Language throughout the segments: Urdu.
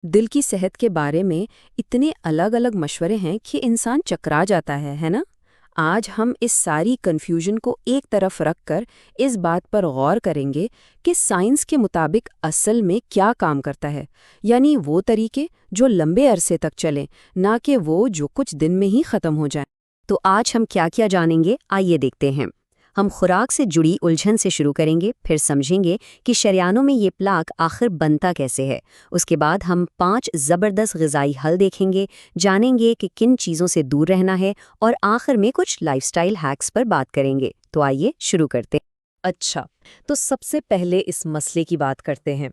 دل کی صحت کے بارے میں اتنے الگ الگ مشورے ہیں کہ انسان چکرا جاتا ہے نا؟ آج ہم اس ساری کنفیوژن کو ایک طرف رکھ کر اس بات پر غور کریں گے کہ سائنس کے مطابق اصل میں کیا کام کرتا ہے، یعنی وہ طریقے جو لمبے عرصے تک چلیں، نہ کہ وہ جو کچھ دن میں ہی ختم ہو جائیں۔ تو آج ہم کیا کیا جانیں گے، آئیے دیکھتے ہیں۔ ہم خوراک سے جڑی الجھن سے شروع کریں گے، پھر سمجھیں گے کہ شریانوں میں یہ پلاک آخر بنتا کیسے ہے۔ اس کے بعد ہم 5 زبردست غذائی حل دیکھیں گے، جانیں گے کہ کن چیزوں سے دور رہنا ہے، اور آخر میں کچھ لائف سٹائل ہیکس پر بات کریں گے۔ تو آئیے شروع کرتے ہیں۔ اچھا، تو سب سے پہلے اس مسئلے کی بات کرتے ہیں۔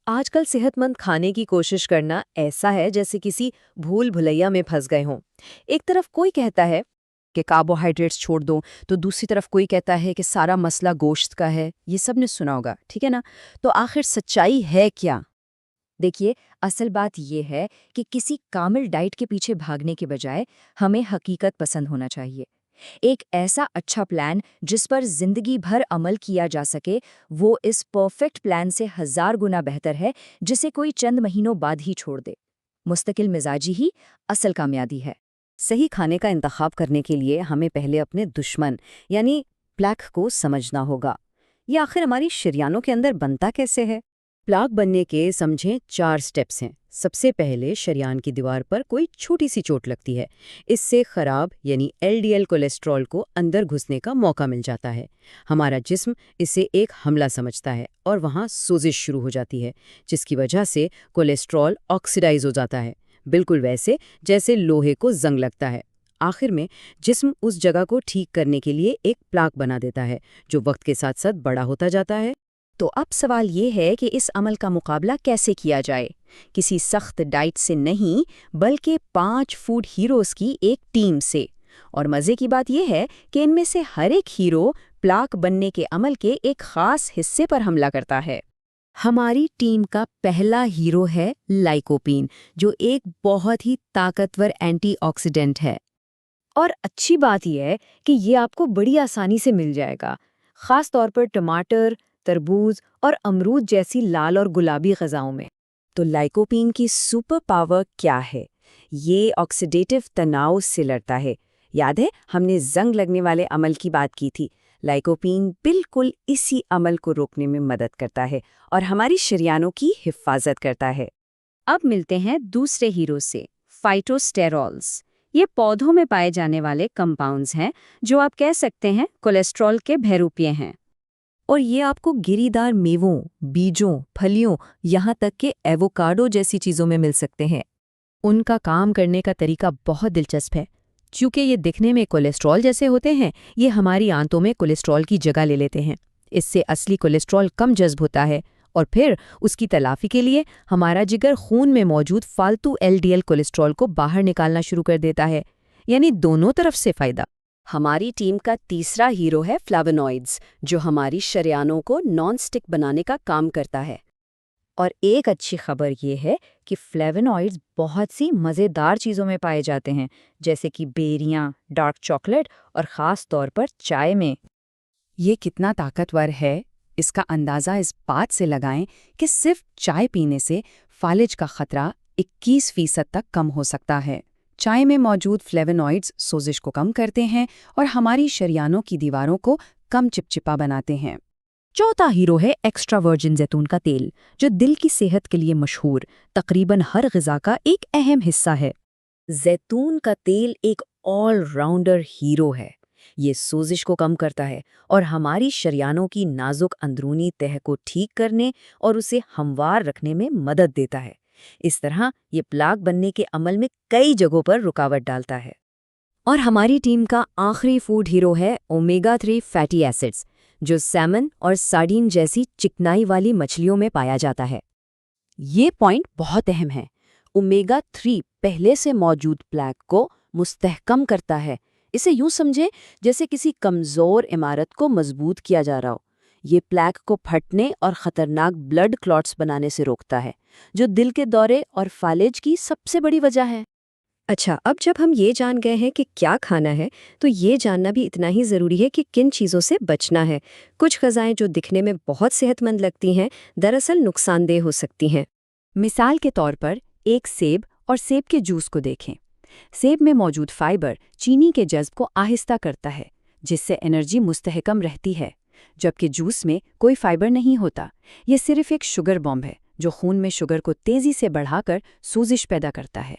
آج کل صحت مند کھانے کی کوشش کرنا ایسا ہے جیسے کسی بھول بھلیا میں پھنس گئے ہوں۔ ایک طرف کوئی کہتا ہے کہ کاربوہائیڈریٹس چھوڑ دو، تو دوسری طرف کوئی کہتا ہے کہ سارا مسئلہ گوشت کا ہے۔ یہ سب نے سنا ہوگا، ٹھیک ہے نا؟ تو آخر سچائی ہے کیا؟ دیکھیے، اصل بات یہ ہے کہ کسی کامل ڈائٹ کے پیچھے بھاگنے کے بجائے ہمیں حقیقت پسند ہونا چاہیے۔ ایک ایسا اچھا پلان جس پر زندگی بھر عمل کیا جا سکے، وہ اس پرفیکٹ پلان سے 1000 گنا بہتر ہے جسے کوئی چند مہینوں بعد ہی چھوڑ دے۔ مستقل مزاجی ہی اصل کامیابی ہے۔ صحیح کھانے کا انتخاب کرنے کے لیے ہمیں پہلے اپنے دشمن یعنی پلاک کو سمجھنا ہوگا۔ یہ آخر ہماری شریانوں کے اندر بنتا کیسے ہے؟ پلاک بننے کے سمجھیں 4 سٹیپس ہیں۔ سب سے پہلے شریان کی دیوار پر کوئی چھوٹی سی چوٹ لگتی ہے۔ اس سے خراب یعنی LDL کولیسٹرول کو اندر گھسنے کا موقع مل جاتا ہے۔ ہمارا جسم اسے ایک حملہ سمجھتا ہے اور وہاں سوزش شروع ہو جاتی ہے، جس کی وجہ سے کولیسٹرول آکسیڈائز ہو جاتا ہے، بالکل ویسے جیسے لوہے کو زنگ لگتا ہے۔ آخر میں جسم اس جگہ کو ٹھیک کرنے کے لیے ایک پلاک بنا دیتا ہے، جو وقت کے ساتھ ساتھ بڑا ہوتا جاتا ہے۔ تو اب سوال یہ ہے کہ اس عمل کا مقابلہ کیسے کیا جائے؟ کسی سخت ڈائٹ سے نہیں، بلکہ 5 فوڈ ہیروز کی ایک ٹیم سے۔ اور مزے کی بات یہ ہے کہ ان میں سے ہر ایک ہیرو پلاک بننے کے عمل کے ایک خاص حصے پر حملہ کرتا ہے۔ ہماری ٹیم کا پہلا ہیرو ہے لائکوپین، جو ایک بہت ہی طاقتور اینٹی آکسیڈنٹ ہے۔ اور اچھی بات یہ ہے کہ یہ آپ کو بڑی آسانی سے مل جائے گا، خاص طور پر ٹماٹر، تربوز اور امرود جیسی لال اور گلابی غذاؤں میں۔ تو لائکوپین کی سپر پاور کیا ہے؟ یہ آکسیڈیٹو تناؤ سے لڑتا ہے۔ یاد ہے ہم نے زنگ لگنے والے عمل کی بات کی تھی؟ لائکوپین بالکل اسی عمل کو روکنے میں مدد کرتا ہے اور ہماری شریانوں کی حفاظت کرتا ہے۔ اب ملتے ہیں دوسرے ہیرو سے، فائٹوسٹیرولز۔ یہ پودوں میں پائے جانے والے کمپاؤنڈز ہیں جو آپ کہہ سکتے ہیں کولیسٹرول کے بہروپیے ہیں، اور یہ آپ کو گری دار میووں، بیجوں، پھلیوں، یہاں تک کہ ایووکاڈو جیسی چیزوں میں مل سکتے ہیں۔ ان کا کام کرنے کا طریقہ بہت دلچسپ ہے۔ چونکہ یہ دکھنے میں کولیسٹرول جیسے ہوتے ہیں، یہ ہماری آنتوں میں کولیسٹرول کی جگہ لے لیتے ہیں۔ اس سے اصلی کولیسٹرول کم جذب ہوتا ہے، اور پھر اس کی تلافی کے لیے ہمارا جگر خون میں موجود فالتو LDL کولیسٹرول کو باہر نکالنا شروع کر دیتا ہے، یعنی دونوں طرف سے فائدہ۔ ہماری ٹیم کا تیسرا ہیرو ہے فلیونوئڈز، جو ہماری شریانوں کو نان سٹک بنانے کا کام کرتا ہے۔ اور ایک اچھی خبر یہ ہے کہ فلیونوئڈز بہت سی مزیدار چیزوں میں پائے جاتے ہیں، جیسے کہ بیریاں، ڈارک چاکلیٹ اور خاص طور پر چائے میں۔ یہ کتنا طاقتور ہے، اس کا اندازہ اس بات سے لگائیں کہ صرف چائے پینے سے فالج کا خطرہ 21% تک کم ہو سکتا ہے۔ چائے میں موجود فلیونوئڈز سوزش کو کم کرتے ہیں اور ہماری شریانوں کی دیواروں کو کم چپچپا بناتے ہیں۔ چوتھا ہیرو ہے ایکسٹرا ورجن زیتون کا تیل، جو دل کی صحت کے لیے مشہور تقریباً ہر غذا کا ایک اہم حصہ ہے۔ زیتون کا تیل ایک آل راؤنڈر ہیرو ہے۔ یہ سوزش کو کم کرتا ہے اور ہماری شریانوں کی نازک اندرونی تہہ کو ٹھیک کرنے اور اسے ہموار رکھنے میں مدد دیتا ہے۔ اس طرح یہ پلاک بننے کے عمل میں کئی جگہوں پر رکاوٹ ڈالتا ہے۔ اور ہماری ٹیم کا آخری فوڈ ہیرو ہے اومیگا 3 فیٹی ایسڈز، جو سیمن اور سارڈین جیسی چکنائی والی مچھلیوں میں پایا جاتا ہے۔ یہ پوائنٹ بہت اہم ہے۔ اومیگا 3 پہلے سے موجود پلاک کو مستحکم کرتا ہے۔ اسے یوں سمجھیں جیسے کسی کمزور عمارت کو مضبوط کیا جا رہا ہو۔ یہ پلاک کو پھٹنے اور خطرناک بلڈ کلاٹس بنانے سے روکتا ہے، جو دل کے دورے اور فالج کی سب سے بڑی وجہ ہے۔ اچھا، اب جب ہم یہ جان گئے ہیں کہ کیا کھانا ہے، تو یہ جاننا بھی اتنا ہی ضروری ہے کہ کن چیزوں سے بچنا ہے۔ کچھ غذائیں جو دکھنے میں بہت صحت مند لگتی ہیں، دراصل نقصان دہ ہو سکتی ہیں۔ مثال کے طور پر ایک سیب اور سیب کے جوس کو دیکھیں۔ سیب میں موجود فائبر چینی کے جذب کو آہستہ کرتا ہے، جس سے انرجی مستحکم رہتی ہے، جبکہ جوس میں کوئی فائبر نہیں ہوتا۔ یہ صرف ایک شوگر بام ہے جو خون میں شوگر کو تیزی سے بڑھا کر سوزش پیدا کرتا ہے۔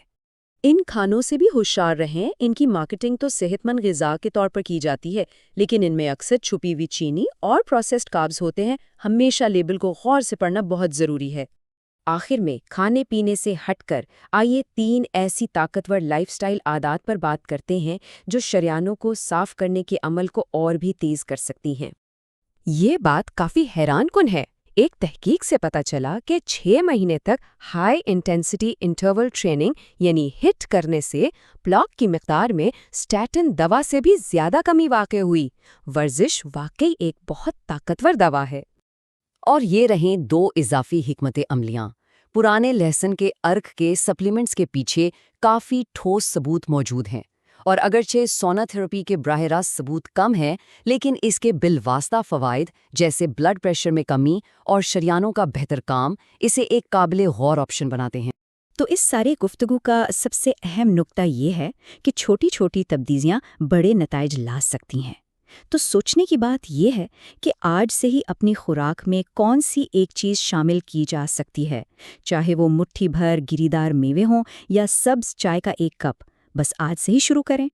ان کھانوں سے بھی ہوشیار رہیں، ان کی مارکیٹنگ تو صحت مند غذا کے طور پر کی جاتی ہے، لیکن ان میں اکثر چھپی ہوئی چینی اور پروسیسڈ کاربز ہوتے ہیں۔ ہمیشہ لیبل کو غور سے پڑھنا بہت ضروری ہے۔ آخر میں کھانے پینے سے ہٹ کر آئیے 3 ایسی طاقتور لائف سٹائل عادات پر بات کرتے ہیں جو شریانوں کو صاف کرنے کے عمل کو اور بھی تیز کر سکتی ہیں۔ یہ بات کافی حیران کن ہے۔ ایک تحقیق سے پتہ چلا کہ 6 مہینے تک ہائی انٹینسٹی انٹرول ٹریننگ یعنی ہٹ کرنے سے پلاک کی مقدار میں اسٹیٹن دوا سے بھی زیادہ کمی واقع ہوئی۔ ورزش واقعی ایک بہت طاقتور دوا ہے۔ اور یہ رہیں 2 اضافی حکمت عملیاں۔ پرانے لہسن کے ارک کے سپلیمنٹس کے پیچھے کافی ٹھوس ثبوت موجود ہیں، اور اگرچہ سونا تھراپی کے براہ راست ثبوت کم ہیں، لیکن اس کے بالواسطہ فوائد جیسے بلڈ پریشر میں کمی اور شریانوں کا بہتر کام اسے ایک قابل غور آپشن بناتے ہیں۔ تو اس ساری گفتگو کا سب سے اہم نکتہ یہ ہے کہ چھوٹی چھوٹی تبدیلیاں بڑے نتائج لا سکتی ہیں۔ تو سوچنے کی بات یہ ہے کہ آج سے ہی اپنی خوراک میں کون سی ایک چیز شامل کی جا سکتی ہے، چاہے وہ مٹھی بھر گری دار میوے ہوں یا سبز چائے کا ایک کپ، بس آج سے ہی شروع کریں۔